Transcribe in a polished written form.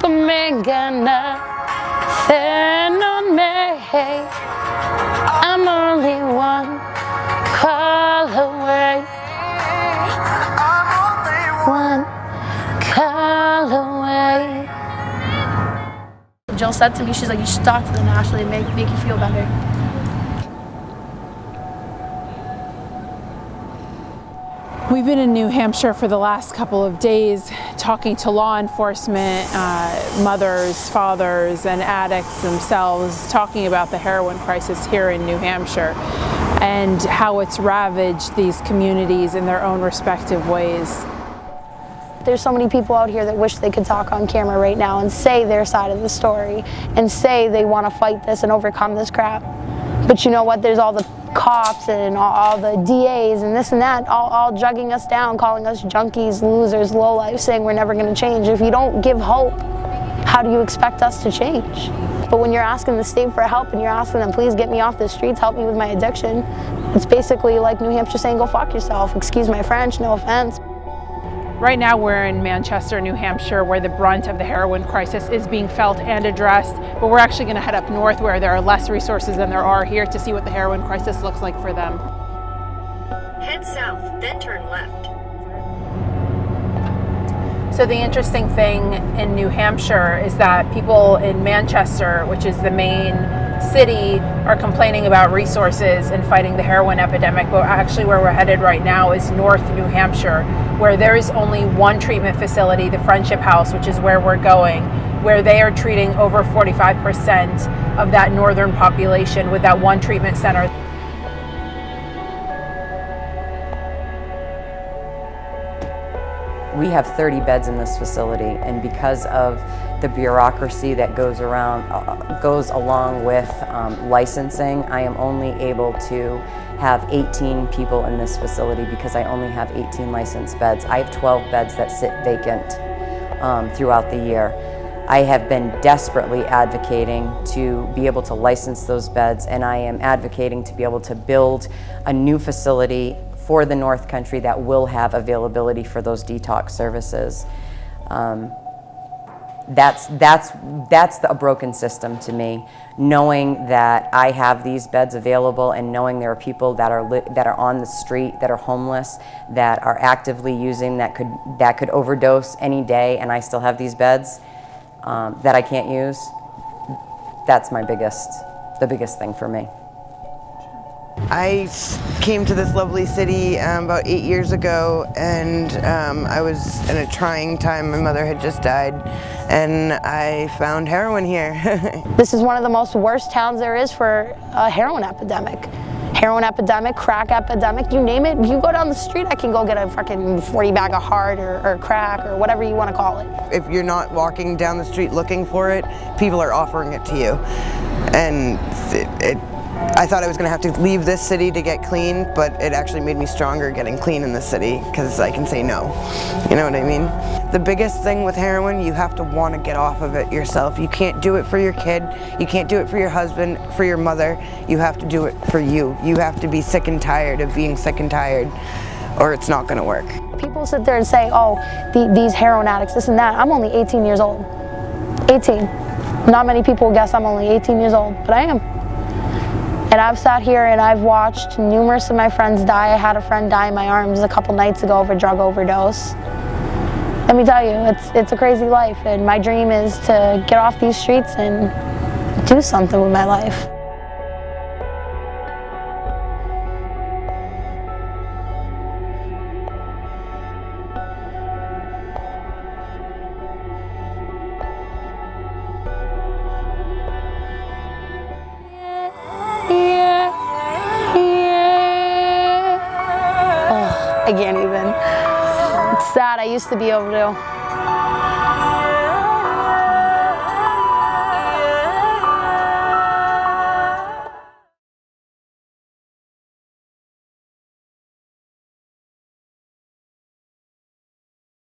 them ain't got nothing on me. I'm only one call away. One call away. Jill said to me, she's like, you should talk to them, Ashley, and make you feel better. We've been in New Hampshire for the last couple of days talking to law enforcement, mothers, fathers, and addicts themselves, talking about the heroin crisis here in New Hampshire and how it's ravaged these communities in their own respective ways. There's so many people out here that wish they could talk on camera right now and say their side of the story and say they want to fight this and overcome this crap. But you know what? There's all the cops and all the DAs and this and that all jugging us down, calling us junkies, losers, lowlife, saying we're never going to change. If you don't give hope, how do you expect us to change? But when you're asking the state for help and you're asking them, please get me off the streets, help me with my addiction, it's basically like New Hampshire saying, go fuck yourself. Excuse my French, no offense. Right now we're in Manchester, New Hampshire, where the brunt of the heroin crisis is being felt and addressed, but we're actually going to head up north where there are less resources than there are here to see what the heroin crisis looks like for them. Head south, then turn left. So the interesting thing in New Hampshire is that people in Manchester, which is the main city, are complaining about resources and fighting the heroin epidemic, but actually where we're headed right now is North New Hampshire, where there is only one treatment facility, the Friendship House, which is where we're going, where they are treating over 45% of that northern population with that one treatment center. We have 30 beds in this facility, and because of the bureaucracy that goes along with licensing, I am only able to have 18 people in this facility because I only have 18 licensed beds. I have 12 beds that sit vacant throughout the year. I have been desperately advocating to be able to license those beds, and I am advocating to be able to build a new facility for the North Country that will have availability for those detox services. That's a broken system to me. Knowing that I have these beds available and knowing there are people that are on the street, that are homeless, that are actively using, that could overdose any day, and I still have these beds that I can't use. That's the biggest thing for me. I came to this lovely city about 8 years ago, and I was in a trying time. My mother had just died, and I found heroin here. This is one of the most worst towns there is for a heroin epidemic. Heroin epidemic, crack epidemic, you name it. You go down the street, I can go get a fucking 40 bag of hard or crack or whatever you want to call it. If you're not walking down the street looking for it, people are offering it to you. And I thought I was going to have to leave this city to get clean, but it actually made me stronger getting clean in this city because I can say no. You know what I mean? The biggest thing with heroin, you have to want to get off of it yourself. You can't do it for your kid. You can't do it for your husband, for your mother. You have to do it for you. You have to be sick and tired of being sick and tired, or it's not going to work. People sit there and say, oh, these heroin addicts, this and that. I'm only 18 years old. 18. Not many people guess I'm only 18 years old, but I am. And I've sat here and I've watched numerous of my friends die. I had a friend die in my arms a couple nights ago of a drug overdose. Let me tell you, it's a crazy life, and my dream is to get off these streets and do something with my life. I can't even. It's sad. I used to be able to.